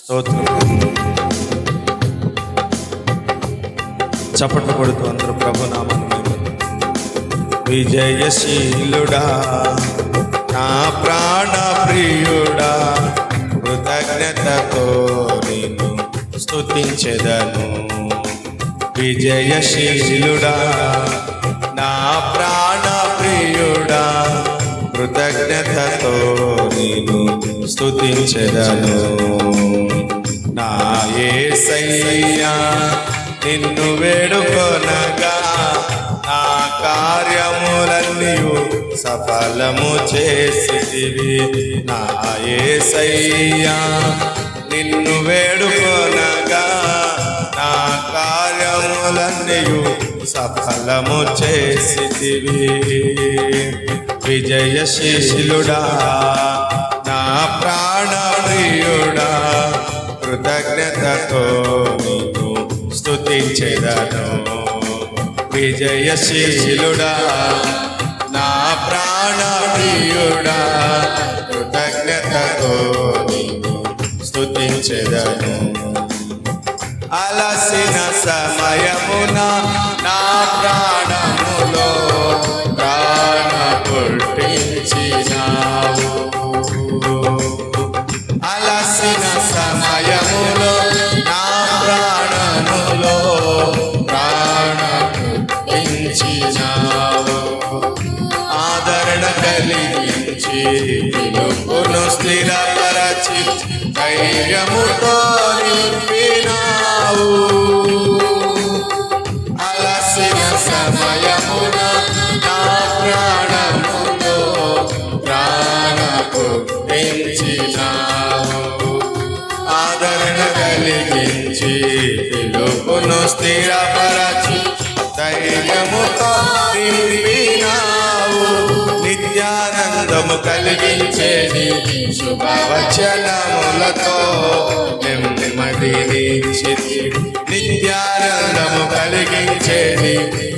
స్తోత్రం. చప్పట్లు కొడుతూ అందరూ ప్రభునామమును విజయశీలుడా నా ప్రాణ ప్రియుడా కృతజ్ఞతతో నిన్ను స్తుతించెదను. విజయశీలుడా నా ప్రాణ ప్రియుడా కృతజ్ఞతతో నిన్ను స్తుతించెదను. నా యేసయ్యా నిన్ను వేడుకొనగా నా కార్యములన్నీయు సఫలము చేసితివి. నా యేసయ్యా నిన్ను వేడుకొనగా నా కార్యములన్నీయు సఫలము చేసితివి. విజయశీలుడా నా ప్రాణ ప్రియుడా కృతజ్ఞతతో నిన్ను స్తుతించెదను. విజయశీలుడా నా ప్రాణ ప్రియుడా కృతజ్ఞతతో నిన్ను స్తుతించెదను. అలసిన సమయమున నా ప్రాణములో ప్రాణ పుట్టించినావు. అలసిన సమయములో నా ప్రాణములో ప్రాణ పుట్టించినావు. ఆదరణ కలిగించి పిలుపును స్థిరపరచి ధైర్యముతో నింపినావు. అలసిన సమయమున నా ప్రాణములో ప్రాణ పుట్టించినావు. ఆదరణ కలిగించి పిలుపును స్థిరపరచి ధైర్యముతో నింపినావు. నిత్యానందము కలిగించేది శుభవచనములతో నెమ్మదినిచ్చితి. నిత్యానందము కలిగించేది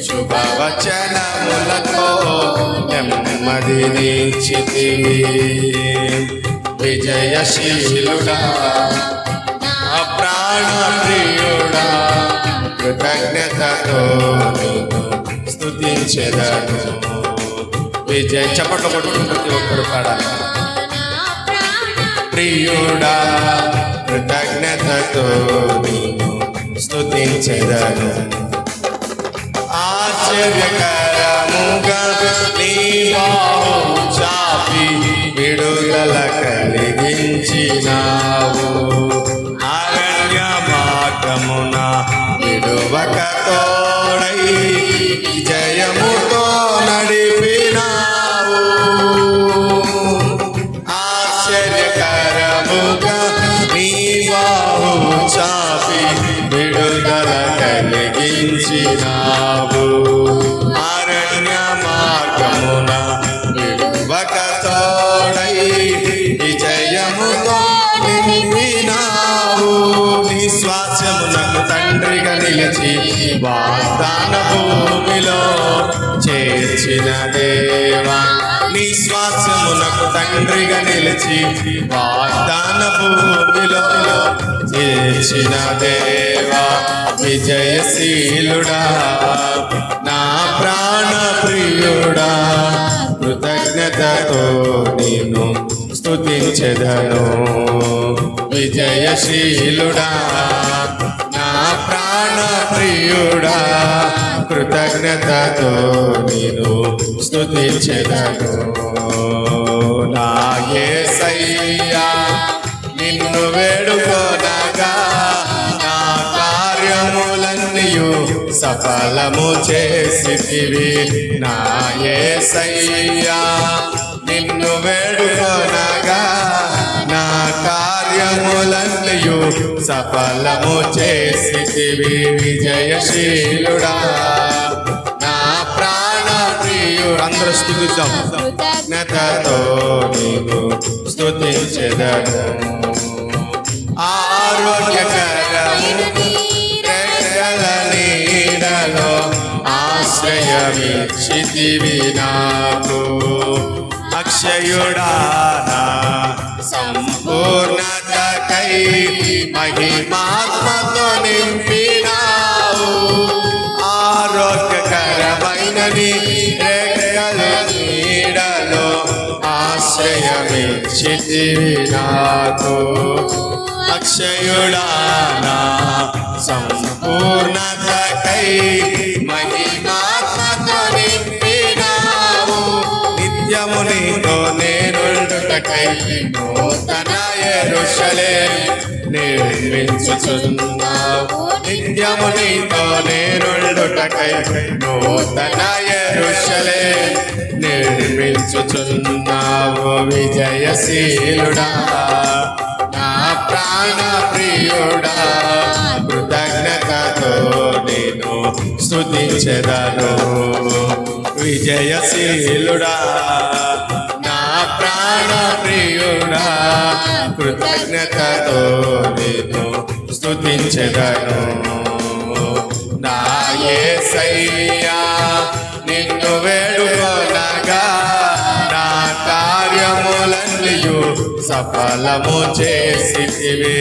శుభవచనములతో నెమ్మదినిచ్చితి. విజయశీలుడా నా ప్రాణ ప్రియుడా కృతజ్ఞతతో నిన్ను స్తుతించెదను. విజయ చప్పట్లు కొట్టుకుని ప్రతి ఒక్కరు పాడాలి. ప్రియుడా కృతజ్ఞతతో నిన్ను స్తుతించెదను. ఆశ్చర్యకరముగా నీ బాహు చాపి విడుదల కలిగించినావు. అరణ్య మార్గమున విడువక తోడై జయముతో నడిపినావు. ఆశ్చర్యకరముగా నీ బాహు చాపి విడుదల కలిగించినావు. అరణ్య మార్గమున విడువక తోడై విజయముతో నింపినావు. నీ స్వాస్యమునకు తండ్రిగా నిలిచి వాగ్దాన భూమిలో చేర్చిన దేవా. నీ స్వాస్యమునకు తండ్రిగా నిలిచి వాగ్దాన భూమిలో చేర్చిన దేవా. విజయశీలుడా నా ప్రాణ ప్రియుడా కృతజ్ఞతతో నిన్ను స్తుతించెదను. విజయశీలుడా నా ప్రాణ ప్రియుడా కృతజ్ఞతతో నిన్ను స్తుతించెదను. నా యేసయ్యా నిన్ను వేడుకొనగా నా కార్యములన్నీయు సఫలము చేసితివి. నా యేసయ్యా నిన్ను వేడుకొనగా నా కార్యములన్నీయు సఫలము చేసితివి. విజయశీలుడా నా ప్రాణ ప్రియుడా అందరూ స్తుతిద్దాం. కృతజ్ఞతతో నీవు స్తుతించెదను. ఆరోగ్యకరము రెక్కల నీడలో ఆశ్రయమిచ్చితివి నాకు. అక్షయుడా నా సంపూర్ణతకై మహిమాత్మతో నింపినావు. ఆరోగ్యకరమైన నీ రెక్కల నీడలో ఆశ్రయమిచ్చితివి నాకు. అక్షయుడానా సంపూర్ణతకై మహిమాత్మతో నింపినావు. నిత్యము నీతో నేనుండుటకై నూతన యెరూషలేము నిర్మించుచున్నావు. నిత్యము నీతో నేనుండుటకై నూతన యెరూషలేము నిర్మించుచున్నావు. విజయశీలుడా నా ప్రాణ ప్రియుడా, కృతజ్ఞతతో నేను స్తుతించెదను. విజయశీలుడా నా ప్రాణ ప్రియుడా, కృతజ్ఞతతో నేను స్తుతించెదను. నా యేసయ్యా నిన్ను వేడుకొనగా నా కార్యములన్నీయు సఫలము చేసితివి.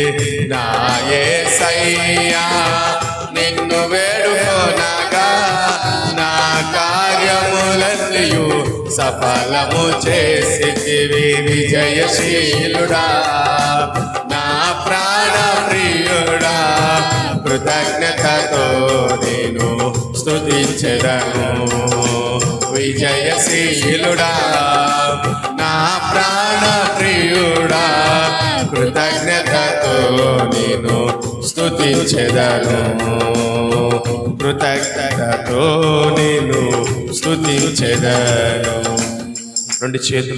నా యేసయ్యా నిన్ను వేడుకొనగా నా కార్యములన్నీయు సఫలము చేసితివి. విజయశీలుడా నా ప్రాణ ప్రియుడా, కృతజ్ఞతతో నేను స్తుతించెదను. విజయశీలుడా నా ప్రాణ ప్రియుడా, కృతజ్ఞతతో నేను స్తుతించెదను. కృతజ్ఞతతో నేను స్తుతించెదను. రెండు చేతులు